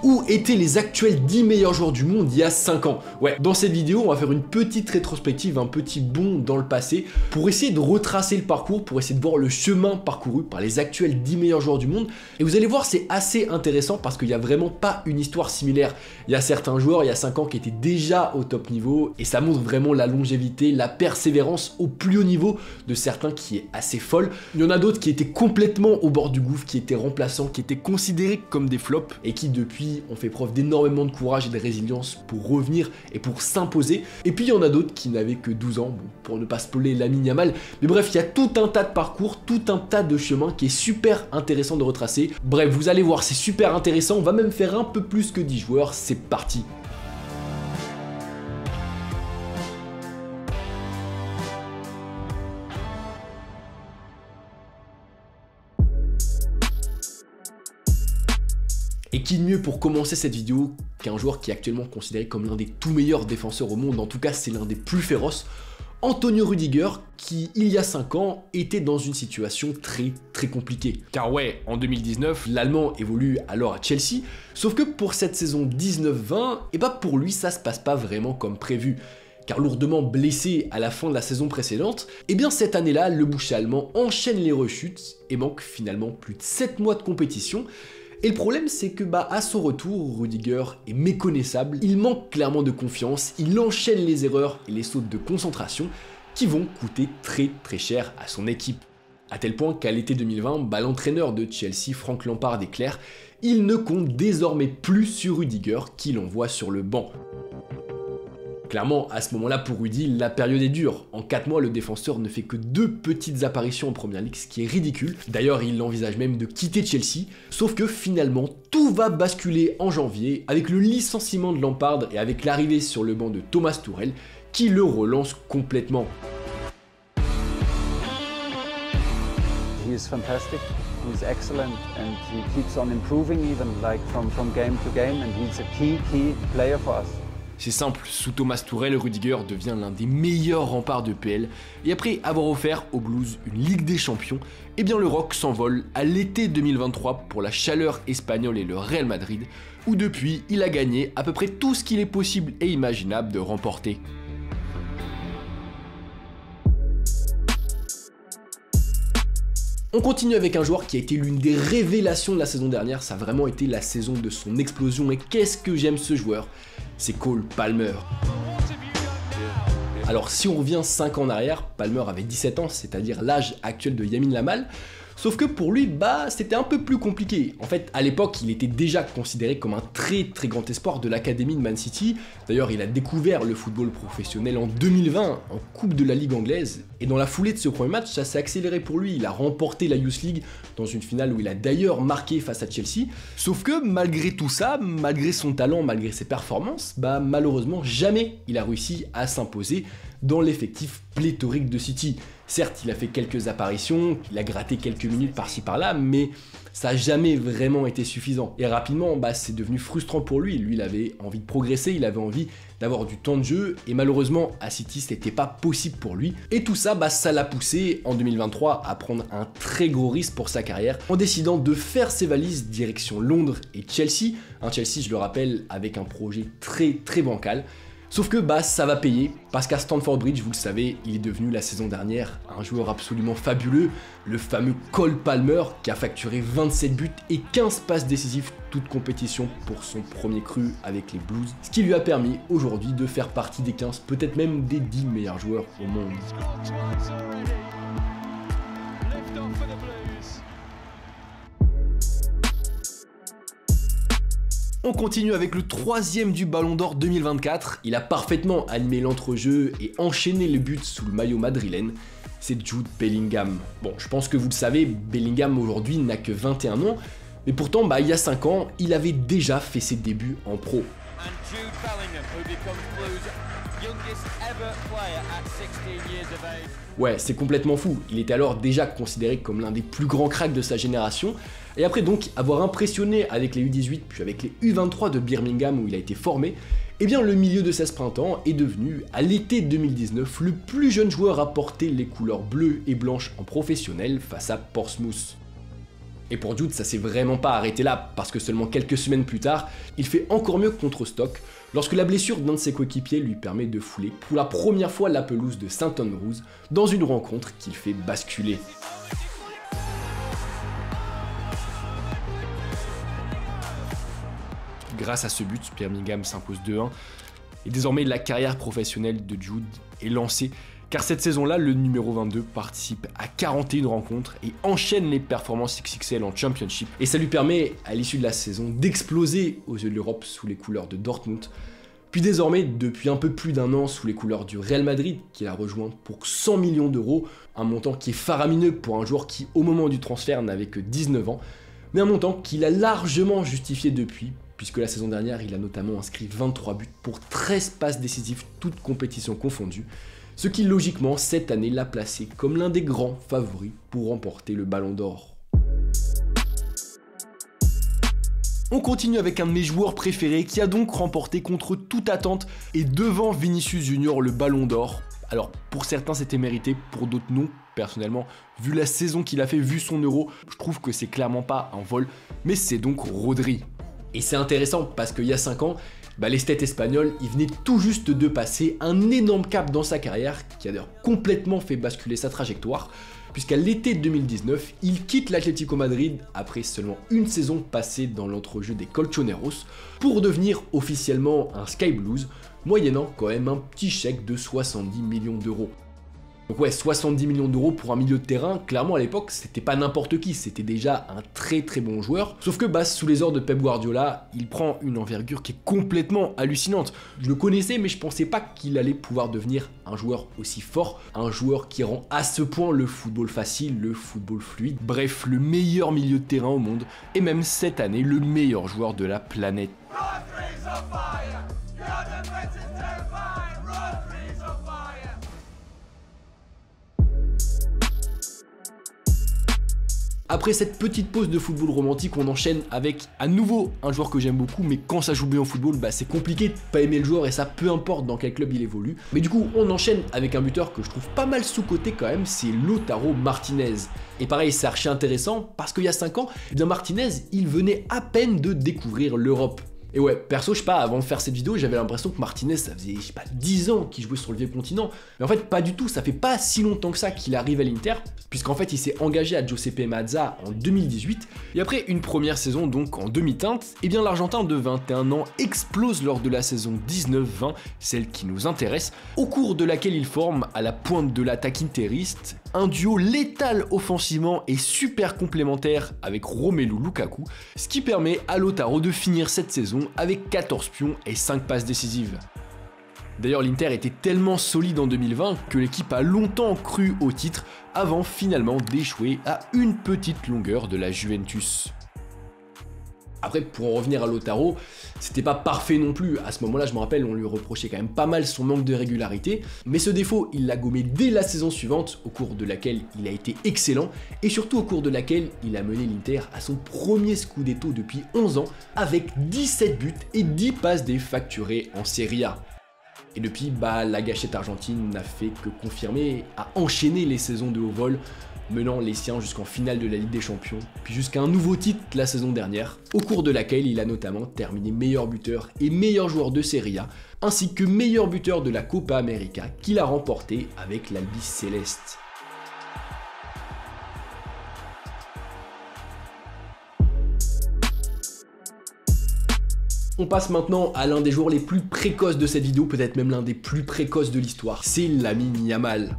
où étaient les actuels 10 meilleurs joueurs du monde il y a 5 ans. Ouais, dans cette vidéo, on va faire une petite rétrospective, un petit bond dans le passé, pour essayer de retracer le parcours, pour essayer de voir le chemin parcouru par les actuels 10 meilleurs joueurs du monde. Et vous allez voir, c'est assez intéressant parce qu'il n'y a vraiment pas une histoire similaire. Il y a certains joueurs, il y a 5 ans, qui étaient déjà au top niveau, et ça montre vraiment la longévité, la persévérance au plus haut niveau de certains qui est assez folle. Il y en a d'autres qui étaient complètement au bord du gouffre, qui étaient remplaçants, qui étaient considérés comme des flops, et qui depuis ont fait preuve d'énormément de courage et de résilience pour revenir et pour s'imposer. Et puis il y en a d'autres qui n'avaient que 12 ans, bon, pour ne pas spoiler Lamine Yamal. Mais bref, il y a tout un tas de parcours, tout un tas de chemins qui est super intéressant de retracer. Bref, vous allez voir, c'est super intéressant, on va même faire un peu plus que 10 joueurs, c'est parti. Et qui de mieux pour commencer cette vidéo qu'un joueur qui est actuellement considéré comme l'un des tout meilleurs défenseurs au monde, en tout cas c'est l'un des plus féroces, Antonio Rüdiger, qui il y a 5 ans était dans une situation très compliquée. Car ouais, en 2019, l'Allemand évolue alors à Chelsea, sauf que pour cette saison 19-20, et bah pour lui ça se passe pas vraiment comme prévu. Car lourdement blessé à la fin de la saison précédente, et bien cette année-là, le boucher allemand enchaîne les rechutes et manque finalement plus de 7 mois de compétition. Et le problème c'est que à son retour, Rüdiger est méconnaissable, il manque clairement de confiance, il enchaîne les erreurs et les sautes de concentration qui vont coûter très cher à son équipe. À tel point qu'à l'été 2020, l'entraîneur de Chelsea, Frank Lampard, est clair, il ne compte désormais plus sur Rüdiger qu'il envoie sur le banc. Clairement, à ce moment-là, pour Rudy, la période est dure. En 4 mois, le défenseur ne fait que 2 petites apparitions en Première Ligue, ce qui est ridicule. D'ailleurs, il envisage même de quitter Chelsea. Sauf que finalement, tout va basculer en janvier avec le licenciement de Lampard et avec l'arrivée sur le banc de Thomas Tuchel, qui le relance complètement. He is fantastic. He's excellent and he keeps on improving even like from game to game and he's a key player for us. C'est simple, sous Thomas Tuchel, Rüdiger devient l'un des meilleurs remparts de PL, et après avoir offert aux Blues une Ligue des Champions, eh bien le Rock s'envole à l'été 2023 pour la chaleur espagnole et le Real Madrid, où depuis il a gagné à peu près tout ce qu'il est possible et imaginable de remporter. On continue avec un joueur qui a été l'une des révélations de la saison dernière, ça a vraiment été la saison de son explosion, et qu'est-ce que j'aime ce joueur, c'est Cole Palmer. Alors si on revient 5 ans en arrière, Palmer avait 17 ans, c'est-à-dire l'âge actuel de Lamine Yamal, sauf que pour lui, c'était un peu plus compliqué. En fait, à l'époque, il était déjà considéré comme un très grand espoir de l'académie de Man City. D'ailleurs, il a découvert le football professionnel en 2020, en Coupe de la Ligue anglaise. Et dans la foulée de ce premier match, ça s'est accéléré pour lui. Il a remporté la Youth League dans une finale où il a d'ailleurs marqué face à Chelsea. Sauf que malgré tout ça, malgré son talent, malgré ses performances, malheureusement, jamais il a réussi à s'imposer dans l'effectif pléthorique de City. Certes, il a fait quelques apparitions, il a gratté quelques minutes par-ci par-là, mais ça n'a jamais vraiment été suffisant. Et rapidement, c'est devenu frustrant pour lui. Lui, il avait envie de progresser, il avait envie d'avoir du temps de jeu, et malheureusement, à City, ce n'était pas possible pour lui. Et tout ça, ça l'a poussé en 2023 à prendre un très gros risque pour sa carrière, en décidant de faire ses valises direction Londres et Chelsea. Un Chelsea, je le rappelle, avec un projet très bancal. Sauf que ça va payer, parce qu'à Stamford Bridge, vous le savez, il est devenu la saison dernière un joueur absolument fabuleux, le fameux Cole Palmer qui a facturé 27 buts et 15 passes décisives toute compétition pour son premier cru avec les Blues, ce qui lui a permis aujourd'hui de faire partie des 15, peut-être même des 10 meilleurs joueurs au monde. On continue avec le 3e du Ballon d'Or 2024. Il a parfaitement animé l'entrejeu et enchaîné les buts sous le maillot madrilène. C'est Jude Bellingham. Bon, je pense que vous le savez, Bellingham aujourd'hui n'a que 21 ans, mais pourtant, il y a 5 ans, il avait déjà fait ses débuts en pro. Ouais, c'est complètement fou. Il était alors déjà considéré comme l'un des plus grands cracks de sa génération. Et après donc avoir impressionné avec les U18 puis avec les U23 de Birmingham où il a été formé, eh bien le milieu de 16 printemps est devenu, à l'été 2019, le plus jeune joueur à porter les couleurs bleues et blanches en professionnel face à Portsmouth. Et pour Jude, ça s'est vraiment pas arrêté là, parce que seulement quelques semaines plus tard, il fait encore mieux contre Stoke, lorsque la blessure d'un de ses coéquipiers lui permet de fouler pour la première fois la pelouse de St Andrews dans une rencontre qu'il fait basculer. Grâce à ce but, Birmingham s'impose 2-1, et désormais la carrière professionnelle de Jude est lancée, car cette saison-là, le numéro 22 participe à 41 rencontres et enchaîne les performances XXL en Championship. Et ça lui permet, à l'issue de la saison, d'exploser aux yeux de l'Europe sous les couleurs de Dortmund. Puis désormais, depuis un peu plus d'un an, sous les couleurs du Real Madrid, qu'il a rejoint pour 100 millions d'euros, un montant qui est faramineux pour un joueur qui, au moment du transfert, n'avait que 19 ans, mais un montant qu'il a largement justifié depuis, puisque la saison dernière, il a notamment inscrit 23 buts pour 13 passes décisives, toutes compétitions confondues, ce qui logiquement cette année l'a placé comme l'un des grands favoris pour remporter le Ballon d'Or. On continue avec un de mes joueurs préférés qui a donc remporté contre toute attente et devant Vinicius Junior le Ballon d'Or. Alors pour certains c'était mérité, pour d'autres non. Personnellement, vu la saison qu'il a fait, vu son Euro, je trouve que c'est clairement pas un vol, mais c'est donc Rodri. Et c'est intéressant parce qu'il y a 5 ans, l'esthète espagnol, il venait tout juste de passer un énorme cap dans sa carrière qui a d'ailleurs complètement fait basculer sa trajectoire, puisqu'à l'été 2019, il quitte l'Atlético Madrid après seulement une saison passée dans l'entrejeu des Colchoneros pour devenir officiellement un Sky Blues, moyennant quand même un petit chèque de 70 millions d'euros. Donc ouais, 70 millions d'euros pour un milieu de terrain, clairement à l'époque, c'était pas n'importe qui, c'était déjà un très très bon joueur. Sauf que sous les ordres de Pep Guardiola, il prend une envergure qui est complètement hallucinante. Je le connaissais, mais je pensais pas qu'il allait pouvoir devenir un joueur aussi fort, un joueur qui rend à ce point le football facile, le football fluide, bref, le meilleur milieu de terrain au monde, et même cette année, le meilleur joueur de la planète. Après cette petite pause de football romantique, on enchaîne avec à nouveau un joueur que j'aime beaucoup, mais quand ça joue bien au football, c'est compliqué de pas aimer le joueur et ça peu importe dans quel club il évolue. Mais du coup, on enchaîne avec un buteur que je trouve pas mal sous-coté quand même, c'est Lautaro Martinez. Et pareil, c'est archi intéressant parce qu'il y a 5 ans, Martinez, il venait à peine de découvrir l'Europe. Et ouais, perso, je sais pas, avant de faire cette vidéo, j'avais l'impression que Martinez, ça faisait, 10 ans qu'il jouait sur le vieux continent. Mais en fait, pas du tout, ça fait pas si longtemps que ça qu'il arrive à l'Inter, puisqu'en fait, il s'est engagé à Giuseppe Meazza en 2018. Et après une première saison, donc en demi-teinte, l'Argentin de 21 ans explose lors de la saison 19-20, celle qui nous intéresse, au cours de laquelle il forme, à la pointe de l'attaque interiste, un duo létal offensivement et super complémentaire avec Romelu Lukaku, ce qui permet à Lautaro de finir cette saison avec 14 pions et 5 passes décisives. D'ailleurs, l'Inter était tellement solide en 2020 que l'équipe a longtemps cru au titre avant finalement d'échouer à une petite longueur de la Juventus. Après, pour en revenir à Lautaro, c'était pas parfait non plus. À ce moment-là, je me rappelle, on lui reprochait quand même pas mal son manque de régularité. Mais ce défaut, il l'a gommé dès la saison suivante, au cours de laquelle il a été excellent, et surtout au cours de laquelle il a mené l'Inter à son premier Scudetto depuis 11 ans, avec 17 buts et 10 passes défacturées en Serie A. Et depuis, la gâchette argentine n'a fait que confirmer, a enchaîné les saisons de haut vol, menant les siens jusqu'en finale de la Ligue des Champions, puis jusqu'à un nouveau titre la saison dernière, au cours de laquelle il a notamment terminé meilleur buteur et meilleur joueur de Serie A, ainsi que meilleur buteur de la Copa América qu'il a remporté avec l'Albi Céleste. On passe maintenant à l'un des joueurs les plus précoces de cette vidéo, peut-être même l'un des plus précoces de l'histoire, c'est Lamine Yamal.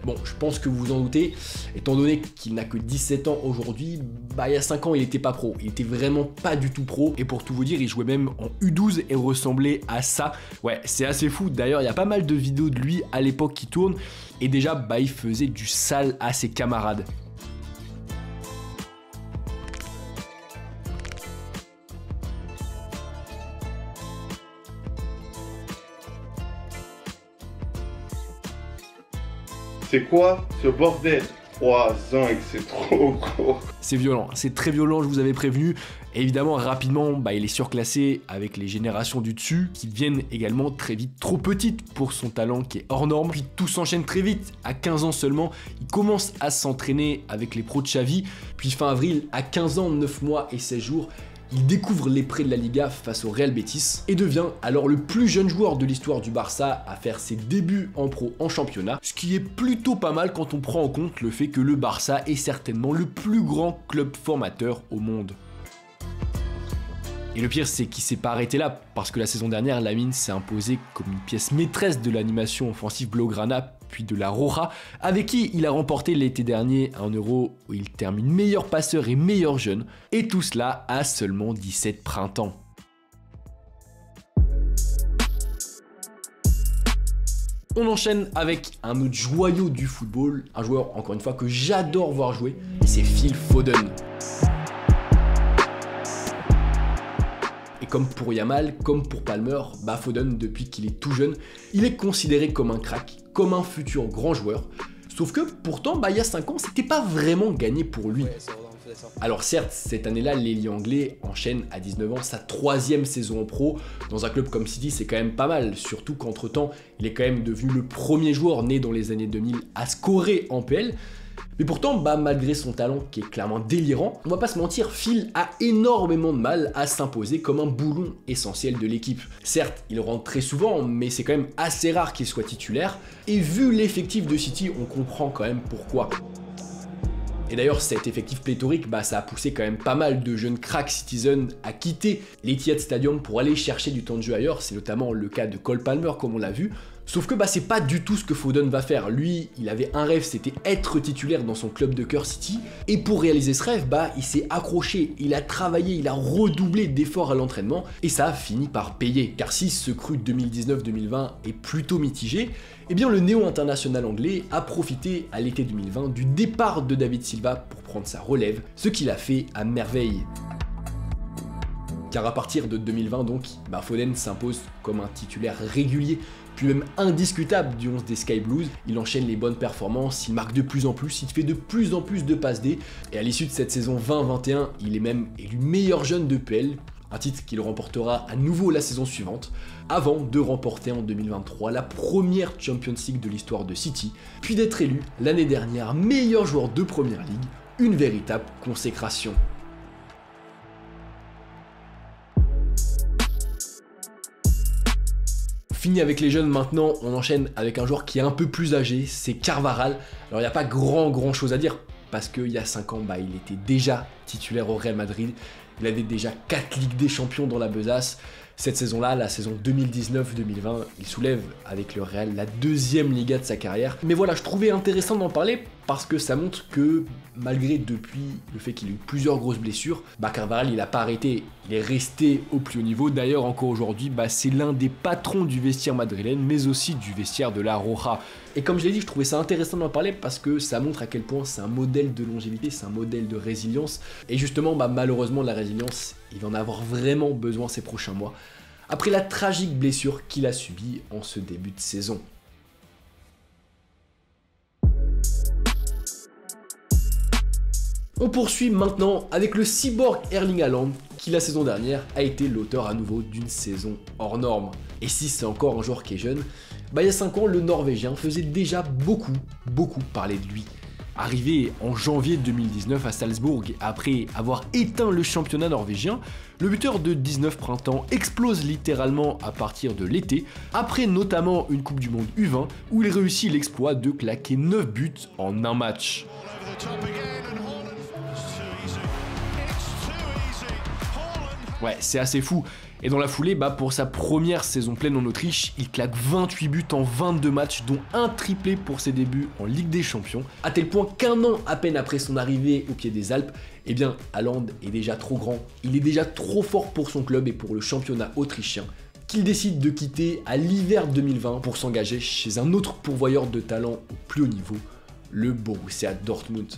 Bon, je pense que vous vous en doutez, étant donné qu'il n'a que 17 ans aujourd'hui, il y a 5 ans il était pas pro, il était vraiment pas du tout pro, et pour tout vous dire, il jouait même en U12 et ressemblait à ça. Ouais, c'est assez fou, d'ailleurs il y a pas mal de vidéos de lui à l'époque qui tournent, et déjà il faisait du sale à ses camarades. C'est quoi ce bordel? 3 ans et que c'est trop court. c'est violent, c'est très violent, je vous avais prévenu. Et évidemment, rapidement, il est surclassé avec les générations du dessus qui deviennent également très vite trop petites pour son talent qui est hors norme. Puis tout s'enchaîne très vite, à 15 ans seulement, il commence à s'entraîner avec les pros de Xavi. Puis fin avril, à 15 ans, 9 mois et 16 jours, il découvre les prés de la Liga face au Real Betis et devient alors le plus jeune joueur de l'histoire du Barça à faire ses débuts en pro en championnat, ce qui est plutôt pas mal quand on prend en compte le fait que le Barça est certainement le plus grand club formateur au monde. Et le pire, c'est qu'il s'est pas arrêté là, parce que la saison dernière, Lamine s'est imposé comme une pièce maîtresse de l'animation offensive Blaugrana, puis de la Roja, avec qui il a remporté l'été dernier un Euro où il termine meilleur passeur et meilleur jeune, et tout cela à seulement 17 printemps. On enchaîne avec un autre joyau du football, un joueur encore une fois que j'adore voir jouer, et c'est Phil Foden. Et comme pour Yamal, comme pour Palmer, Foden, depuis qu'il est tout jeune, il est considéré comme un crack, comme un futur grand joueur. Sauf que pourtant, il y a 5 ans, c'était pas vraiment gagné pour lui. Alors certes, cette année-là, l'ailier anglais enchaîne à 19 ans sa 3e saison en pro. Dans un club comme City, c'est quand même pas mal, surtout qu'entre-temps, il est quand même devenu le premier joueur né dans les années 2000 à scorer en PL. Mais pourtant, malgré son talent qui est clairement délirant, on va pas se mentir, Phil a énormément de mal à s'imposer comme un boulon essentiel de l'équipe. Certes, il rentre très souvent, mais c'est quand même assez rare qu'il soit titulaire, et vu l'effectif de City, on comprend quand même pourquoi. Et d'ailleurs, cet effectif pléthorique, ça a poussé quand même pas mal de jeunes cracks Citizen à quitter l'Etihad Stadium pour aller chercher du temps de jeu ailleurs, c'est notamment le cas de Cole Palmer comme on l'a vu. Sauf que c'est pas du tout ce que Foden va faire. Lui, il avait un rêve, c'était être titulaire dans son club de cœur City. Et pour réaliser ce rêve, il s'est accroché, il a travaillé, il a redoublé d'efforts à l'entraînement. Et ça a fini par payer. Car si ce cru 2019-2020 est plutôt mitigé, eh bien le néo-international anglais a profité à l'été 2020 du départ de David Silva pour prendre sa relève, ce qu'il a fait à merveille. Car à partir de 2020 donc, Foden s'impose comme un titulaire régulier, puis même indiscutable du 11 des Sky Blues. Il enchaîne les bonnes performances, il marque de plus en plus, il fait de plus en plus de passes D, et à l'issue de cette saison 20-21, il est même élu meilleur jeune de PL, un titre qu'il remportera à nouveau la saison suivante, avant de remporter en 2023 la première Champions League de l'histoire de City, puis d'être élu l'année dernière meilleur joueur de Première Ligue, une véritable consécration. Fini avec les jeunes, maintenant on enchaîne avec un joueur qui est un peu plus âgé, c'est Carvajal. Alors il n'y a pas grand chose à dire, parce qu'il y a 5 ans, il était déjà titulaire au Real Madrid, il avait déjà 4 Ligues des Champions dans la besace. Cette saison-là, la saison 2019-2020, il soulève avec le Real la 2e Liga de sa carrière. Mais voilà, je trouvais intéressant d'en parler parce que ça montre que malgré depuis le fait qu'il a eu plusieurs grosses blessures, Carvajal il n'a pas arrêté, il est resté au plus haut niveau. D'ailleurs encore aujourd'hui, c'est l'un des patrons du vestiaire madrilène, mais aussi du vestiaire de la Roja. Et comme je l'ai dit, je trouvais ça intéressant d'en parler parce que ça montre à quel point c'est un modèle de longévité, c'est un modèle de résilience. Et justement, malheureusement, la résilience, il va en avoir vraiment besoin ces prochains mois, après la tragique blessure qu'il a subie en ce début de saison. On poursuit maintenant avec le cyborg Erling Haaland, qui la saison dernière a été l'auteur à nouveau d'une saison hors norme. Et si c'est encore un joueur qui est jeune, il y a 5 ans, le Norvégien faisait déjà beaucoup parler de lui. Arrivé en janvier 2019 à Salzbourg, après avoir éteint le championnat norvégien, le buteur de 19 printemps explose littéralement à partir de l'été, après notamment une Coupe du Monde U20 où il réussit l'exploit de claquer 9 buts en un match. Ouais, c'est assez fou. Et dans la foulée, pour sa première saison pleine en Autriche, il claque 28 buts en 22 matchs, dont un triplé pour ses débuts en Ligue des Champions, à tel point qu'un an à peine après son arrivée au pied des Alpes, Haaland est déjà trop grand, il est déjà trop fort pour son club et pour le championnat autrichien, qu'il décide de quitter à l'hiver 2020 pour s'engager chez un autre pourvoyeur de talent au plus haut niveau, le Borussia Dortmund.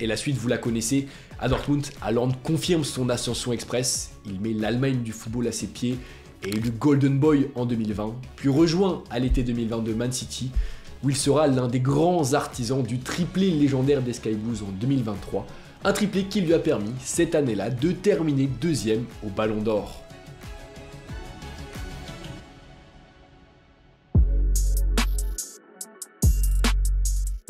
Et la suite, vous la connaissez, à Dortmund, Haaland confirme son ascension express, il met l'Allemagne du football à ses pieds et est le Golden Boy en 2020, puis rejoint à l'été 2022 Man City, où il sera l'un des grands artisans du triplé légendaire des Sky Blues en 2023, Un triplé qui lui a permis, cette année-là, de terminer deuxième au Ballon d'Or.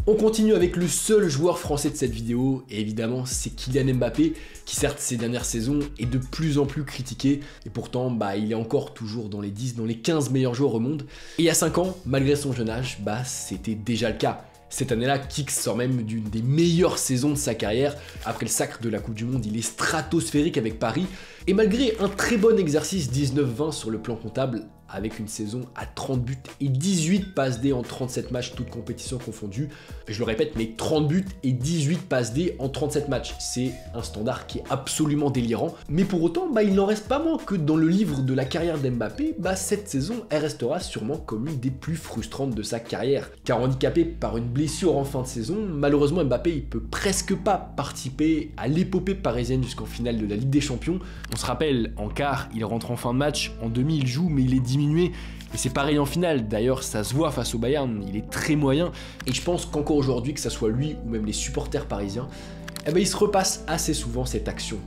On continue avec le seul joueur français de cette vidéo, et évidemment c'est Kylian Mbappé, qui certes ces dernières saisons est de plus en plus critiqué, et pourtant il est encore toujours dans les 10, dans les 15 meilleurs joueurs au monde. Et il y a 5 ans, malgré son jeune âge, c'était déjà le cas. Cette année-là, Kix sort même d'une des meilleures saisons de sa carrière. Après le sacre de la Coupe du Monde, il est stratosphérique avec Paris. Et malgré un très bon exercice 19-20 sur le plan comptable, avec une saison à 30 buts et 18 passes D en 37 matchs, toutes compétitions confondues. Je le répète, mais 30 buts et 18 passes D en 37 matchs. C'est un standard qui est absolument délirant. Mais pour autant, il n'en reste pas moins que dans le livre de la carrière d'Mbappé, cette saison, elle restera sûrement comme une des plus frustrantes de sa carrière. Car handicapé par une blessure en fin de saison, malheureusement Mbappé il peut presque pas participer à l'épopée parisienne jusqu'en finale de la Ligue des Champions. On se rappelle, en quart, il rentre en fin de match, en demi il joue mais il est diminué, et c'est pareil en finale. D'ailleurs ça se voit face au Bayern, il est très moyen, et je pense qu'encore aujourd'hui, que ça soit lui ou même les supporters parisiens, ils se repassent assez souvent cette action.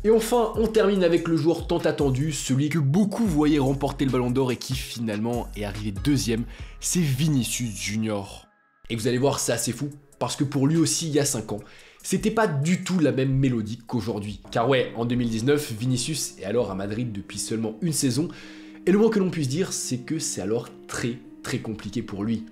Et enfin, on termine avec le joueur tant attendu, celui que beaucoup voyaient remporter le Ballon d'Or et qui finalement est arrivé deuxième, c'est Vinicius Junior. Et vous allez voir, c'est assez fou, parce que pour lui aussi, il y a 5 ans, c'était pas du tout la même mélodie qu'aujourd'hui. Car ouais, en 2019, Vinicius est alors à Madrid depuis seulement une saison, et le moins que l'on puisse dire, c'est que c'est alors très compliqué pour lui.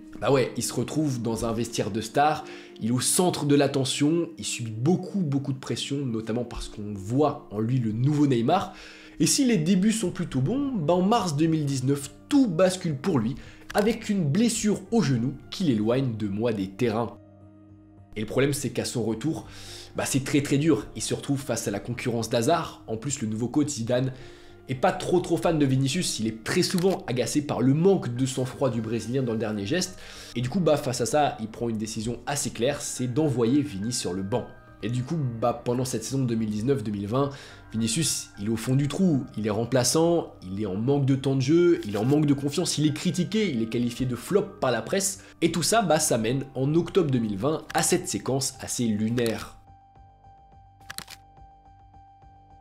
Il se retrouve dans un vestiaire de star, il est au centre de l'attention, il subit beaucoup de pression, notamment parce qu'on voit en lui le nouveau Neymar. Et si les débuts sont plutôt bons, en mars 2019, tout bascule pour lui, avec une blessure au genou qui l'éloigne de moi des terrains. Et le problème, c'est qu'à son retour, c'est très dur. Il se retrouve face à la concurrence d'Hazard. En plus, le nouveau coach Zidane est pas trop fan de Vinicius, il est très souvent agacé par le manque de sang-froid du Brésilien dans le dernier geste, et du coup face à ça, il prend une décision assez claire, c'est d'envoyer Vini sur le banc. Et du coup, pendant cette saison 2019-2020, Vinicius, il est au fond du trou, il est remplaçant, il est en manque de temps de jeu, il est en manque de confiance, il est critiqué, il est qualifié de flop par la presse, et tout ça, ça mène en octobre 2020 à cette séquence assez lunaire.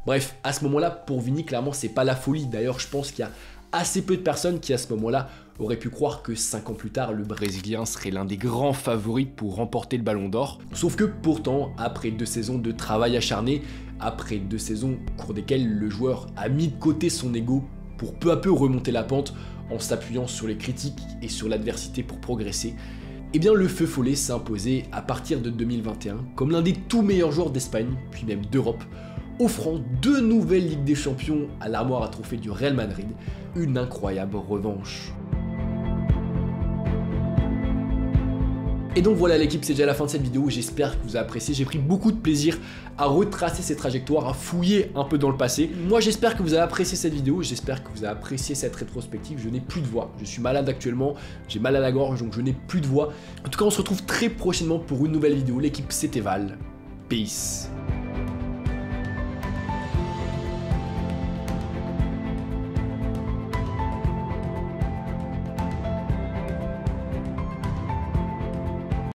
Bref, à ce moment-là, pour Vini, clairement, c'est pas la folie. D'ailleurs, je pense qu'il y a assez peu de personnes qui, à ce moment-là, auraient pu croire que 5 ans plus tard, le Brésilien serait l'un des grands favoris pour remporter le Ballon d'Or. Sauf que pourtant, après 2 saisons de travail acharné, après 2 saisons au cours desquelles le joueur a mis de côté son ego pour peu à peu remonter la pente en s'appuyant sur les critiques et sur l'adversité pour progresser, le feu follet s'est imposé à partir de 2021 comme l'un des tout meilleurs joueurs d'Espagne, puis même d'Europe, offrant 2 nouvelles Ligues des Champions à l'armoire à trophées du Real Madrid, une incroyable revanche. Et donc voilà l'équipe, c'est déjà la fin de cette vidéo, j'espère que vous avez apprécié, j'ai pris beaucoup de plaisir à retracer ces trajectoires, à fouiller un peu dans le passé. Moi j'espère que vous avez apprécié cette vidéo, j'espère que vous avez apprécié cette rétrospective, je n'ai plus de voix, je suis malade actuellement, j'ai mal à la gorge donc je n'ai plus de voix. En tout cas on se retrouve très prochainement pour une nouvelle vidéo, l'équipe c'était Val, peace.